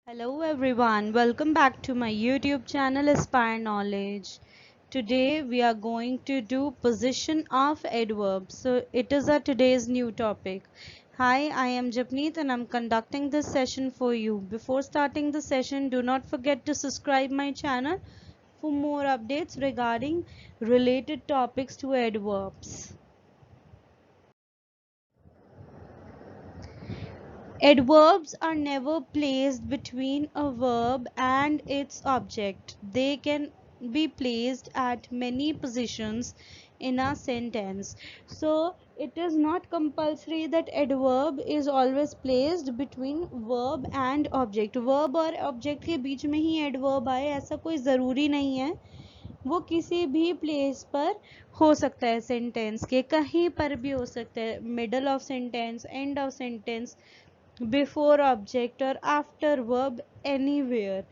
Hello everyone, welcome back to my YouTube channel Aspire Knowledge. Today we are going to do position of adverbs. So it is a today's new topic. Hi, I am Japneet and I'm conducting this session for you. Before starting the session, do not forget to subscribe my channel for more updates regarding related topics to adverbs. Adverbs are never placed between a verb and its object. They can be placed at many positions in a sentence. So it is not compulsory that adverb is always placed between verb and object. Verb और object के बीच में ही adverb आए ऐसा कोई ज़रूरी नहीं है. वो किसी भी प्लेस पर हो सकता है, सेंटेंस के कहीं पर भी हो सकता है, middle of sentence, end of sentence, before object or after verb, anywhere.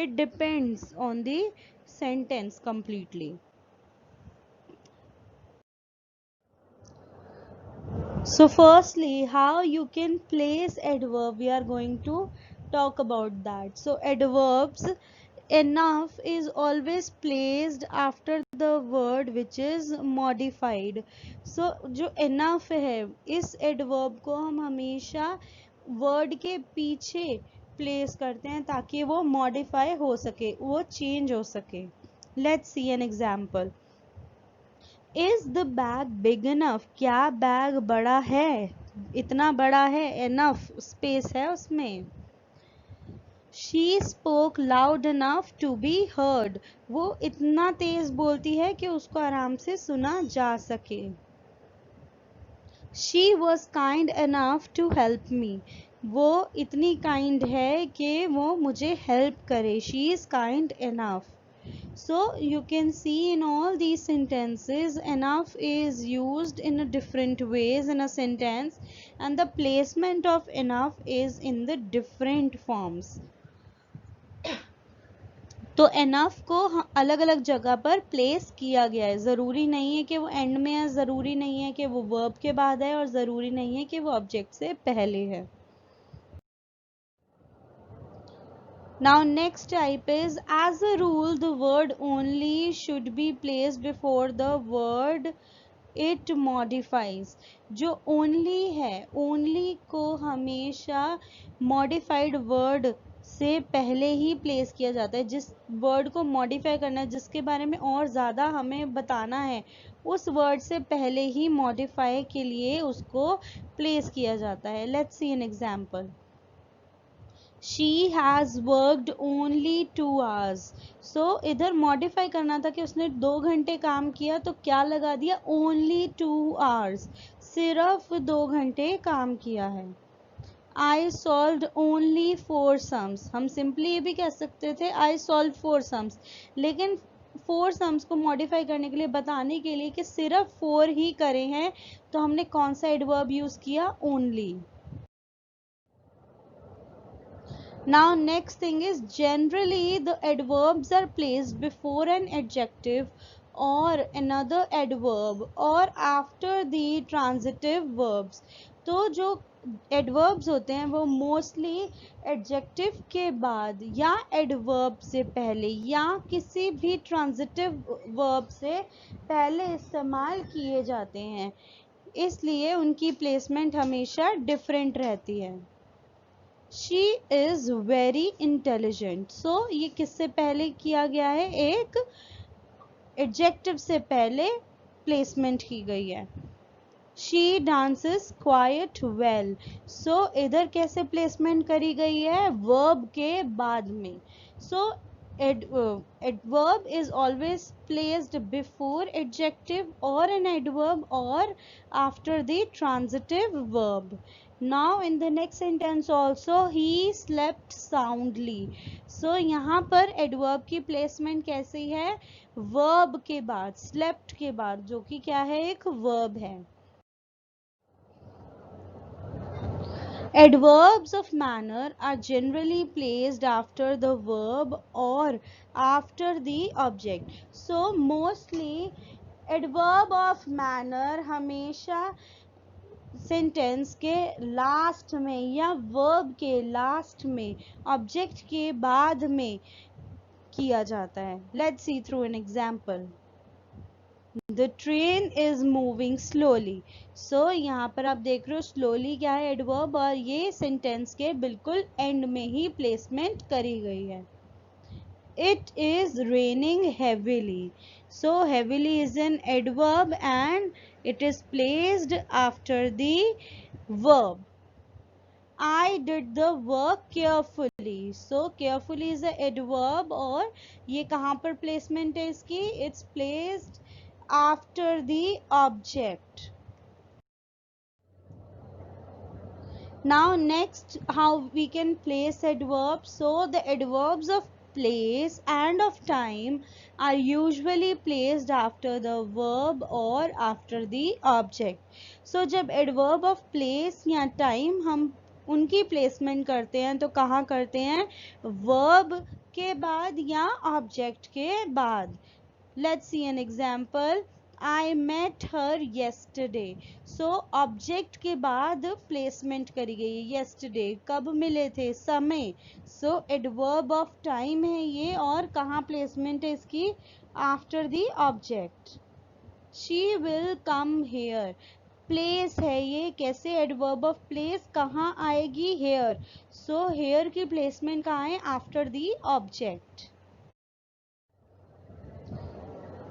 It depends on the sentence completely. So firstly, how you can place adverb, we are going to talk about that. So adverbs, enough is always placed after the word which is modified. So जो enough है, इस adverb को हम हमेशा word के पीछे place करते हैं ताकि वो modify हो सके, वो change हो सके. Let's see an example. Is the bag big enough? क्या बैग बड़ा है? इतना बड़ा है, enough space है उसमें. She spoke loud enough to be heard. वो इतना तेज बोलती है कि उसको आराम से सुना जा सके. She was kind enough to help me. वो इतनी kind है कि वो मुझे help करे. She is kind enough. So you can see in all these sentences, enough is used in a different ways in a sentence, and the placement of enough is in the different forms. तो enough को अलग अलग जगह पर place किया गया है. ज़रूरी नहीं है कि वो एंड में है, ज़रूरी नहीं है कि वो वर्ब के बाद है, और ज़रूरी नहीं है कि वो ऑब्जेक्ट से पहले है. Now next type is, as a rule the word only should be placed before the word it modifies. जो only है, only को हमेशा modified word से पहले ही प्लेस किया जाता है. जिस वर्ड को मॉडिफाई करना है, जिसके बारे में और ज़्यादा हमें बताना है, उस वर्ड से पहले ही मॉडिफाई के लिए उसको प्लेस किया जाता है. Let's see an example. She has worked only 2 hours. So इधर मॉडिफाई करना था कि उसने 2 घंटे काम किया, तो क्या लगा दिया, only 2 hours. सिर्फ 2 घंटे काम किया है. I solved only 4 sums. हम सिंपली ये भी कह सकते थे I solved 4 sums, लेकिन 4 sums को मॉडिफाई करने के लिए, बताने के लिए कि सिर्फ 4 ही करे हैं, तो हमने कौन सा एडवर्ब यूज किया, only. Now next thing is, generally the adverbs are placed before an adjective or another adverb or after the transitive verbs. तो जो adverbs होते हैं वो mostly adjective के बाद या adverb से पहले या किसी भी transitive verb से पहले इस्तेमाल किए जाते हैं, इसलिए उनकी placement हमेशा different रहती है. She is very intelligent. So ये किससे पहले किया गया है, एक एडजेक्टिव से पहले प्लेसमेंट की गई है. She dances quite well. So इधर कैसे प्लेसमेंट करी गई है, वर्ब के बाद में. So adverb is always placed before adjective or an adverb or after the transitive verb. Now in the next sentence also, he slept soundly. So यहाँ पर adverb की placement कैसी है, verb के बाद, slept के बाद, जो कि क्या है, एक verb है. Adverbs of manner are generally placed after the verb or after the object. So mostly adverb of manner हमेशा सेंटेंस के लास्ट में या वर्ब के लास्ट में ऑब्जेक्ट के बाद में किया जाता है. Let's C through an example. The train is moving slowly. So यहाँ पर आप देख रहे हो slowly क्या है एडवर्ब, और ये सेंटेंस के बिल्कुल एंड में ही प्लेसमेंट करी गई है. It is raining heavily. So heavily is an adverb and it is placed after the verb. I did the work carefully. So carefully is a adverb और ये कहाँ पर प्लेसमेंट है इसकी? It's placed after the object. Now next, how we can place adverbs. So the adverbs of place and of time are usually placed after the verb or after the object. So जब adverb of place या time हम उनकी placement करते हैं तो कहाँ करते हैं? वर्ब के बाद या ऑब्जेक्ट के बाद. Let's see an example. I met her yesterday. So object के बाद प्लेसमेंट करी गई है. yesterday कब मिले थे? समय. So एडवर्ब ऑफ टाइम है ये, और कहाँ प्लेसमेंट है इसकी? After the object. She will come here. Place है ये. कैसे? Adverb of place. कहाँ आएगी? हेयर. सो हेयर की प्लेसमेंट कहाँ है? After the object.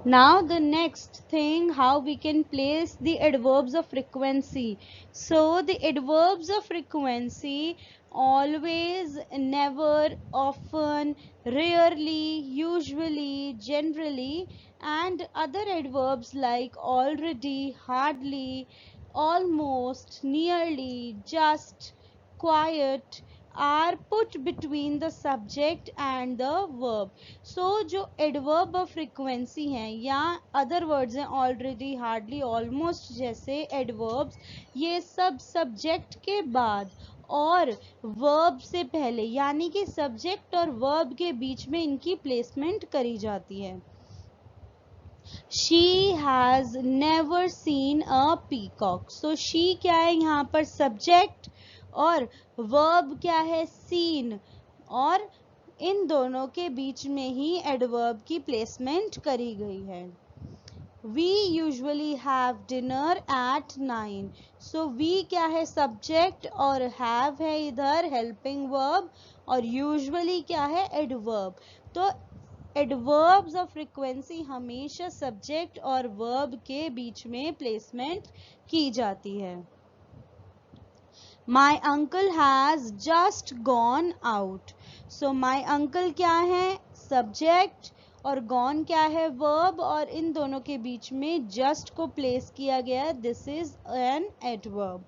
Now the next thing, how we can place the adverbs of frequency. So the adverbs of frequency: always, never, often, rarely, usually, generally, and other adverbs like already, hardly, almost, nearly, just, quiet, are put between the subject and the verb. So जो adverb of frequency हैं या other words हैं already, hardly, almost जैसे adverbs, ये सब subject के बाद और verb से पहले, यानी कि subject और verb के बीच में इनकी placement करी जाती है. She has never seen a peacock. So she क्या है यहाँ पर? subject, और वर्ब क्या है? सीन. और इन दोनों के बीच में ही एडवर्ब की प्लेसमेंट करी गई है. We usually have dinner at 9. So we क्या है? सब्जेक्ट, और have है इधर हेल्पिंग वर्ब, और usually क्या है? एडवर्ब. तो एडवर्ब्स ऑफ फ्रीक्वेंसी हमेशा सब्जेक्ट और वर्ब के बीच में प्लेसमेंट की जाती है. My uncle has just gone out. So my uncle क्या है? सब्जेक्ट, और gone क्या है? वर्ब, और इन दोनों के बीच में just को प्लेस किया गया. This is an adverb.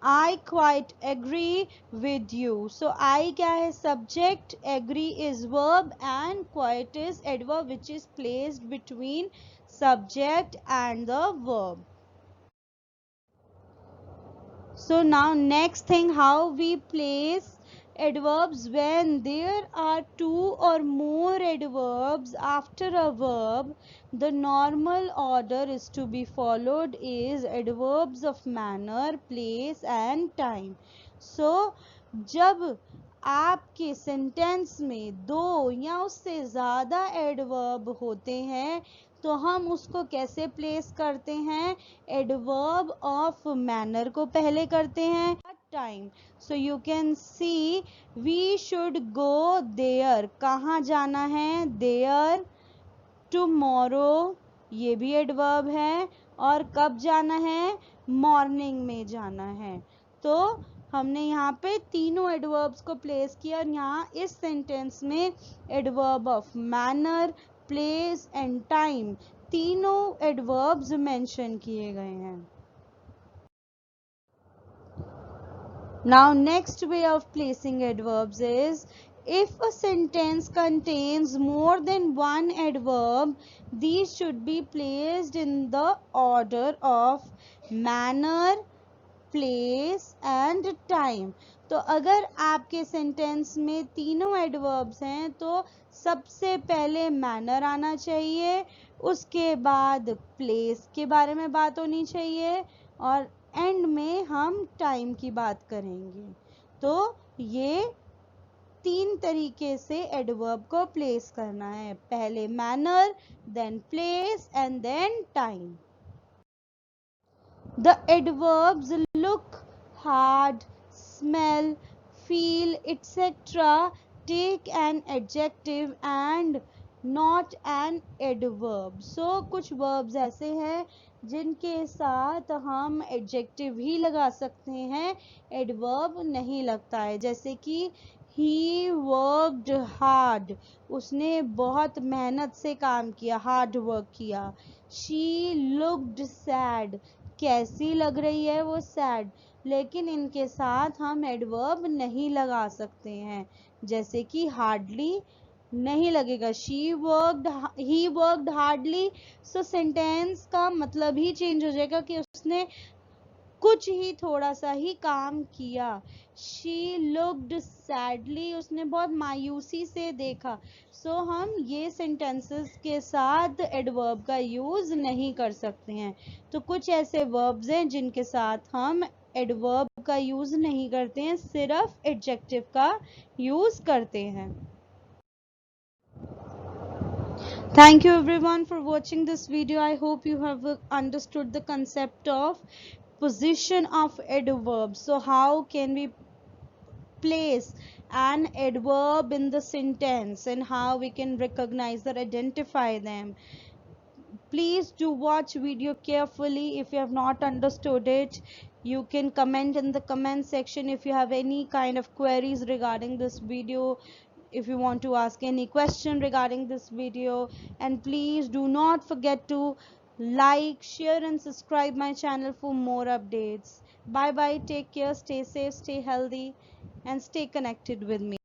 I quite agree with you. So I क्या है? subject, agree is verb, and quite is adverb which is placed between subject and the verb. So now next thing, how we place adverbs when there are two or more adverbs after a verb. The normal order is to be followed is adverbs of manner, place and time. So जब आपके sentence में दो या उससे ज़्यादा adverb होते हैं तो हम उसको कैसे प्लेस करते हैं? एडवर्ब ऑफ मैनर को पहले करते हैं. Time. So you can see we should go there. कहाँ जाना है? देयर. टुमारो, ये भी एडवर्ब है, और कब जाना है? मॉर्निंग में जाना है. तो हमने यहाँ पे तीनों एडवर्ब्स को प्लेस किया, और यहाँ इस सेंटेंस में adverb of manner, place and time तीनों एडवर्ब्स मेंशन किए गए हैं. Now next way of placing adverbs is, if a sentence contains more than one adverb, these should be placed in the order of manner, place and time. तो अगर आपके sentence में तीनों adverbs हैं तो सबसे पहले मैनर आना चाहिए, उसके बाद प्लेस के बारे में बात होनी चाहिए और एंड में हम टाइम की बात करेंगे। तो ये 3 तरीके से एडवर्ब को प्लेस करना है, पहले manner, then place and then time. The adverbs look, hard, smell, feel, etc. take an adjective and not an adverb. So कुछ verbs ऐसे हैं जिनके साथ हम adjective ही लगा सकते हैं, adverb नहीं लगता है। जैसे कि he worked hard, उसने बहुत मेहनत से काम किया, hard work किया। she looked sad, कैसी लग रही है वो सैड, लेकिन इनके साथ हम एडवर्ब नहीं लगा सकते हैं। जैसे कि हार्डली नहीं लगेगा, he worked hardly, so sentence का मतलब ही चेंज हो जाएगा कि उसने कुछ ही थोड़ा सा ही काम किया। शी लुक्ड सैडली, उसने बहुत मायूसी से देखा। सो हम ये सेंटेंसेस के साथ एडवर्ब का यूज नहीं कर सकते हैं। तो कुछ ऐसे वर्ब्स हैं जिनके साथ हम एडवर्ब का यूज नहीं करते हैं, सिर्फ एडजेक्टिव का यूज करते हैं। Thank you everyone for watching this video. I hope you have understood the concept of position of adverbs. So how can we place an adverb in the sentence and how we can recognize or identify them. Please do watch video carefully. If you have not understood it, you can comment in the comment section if you have any kind of queries regarding this video, if you want to ask any question regarding this video. And please do not forget to like, share and subscribe my channel for more updates. Bye bye, take care, stay safe, stay healthy and stay connected with me.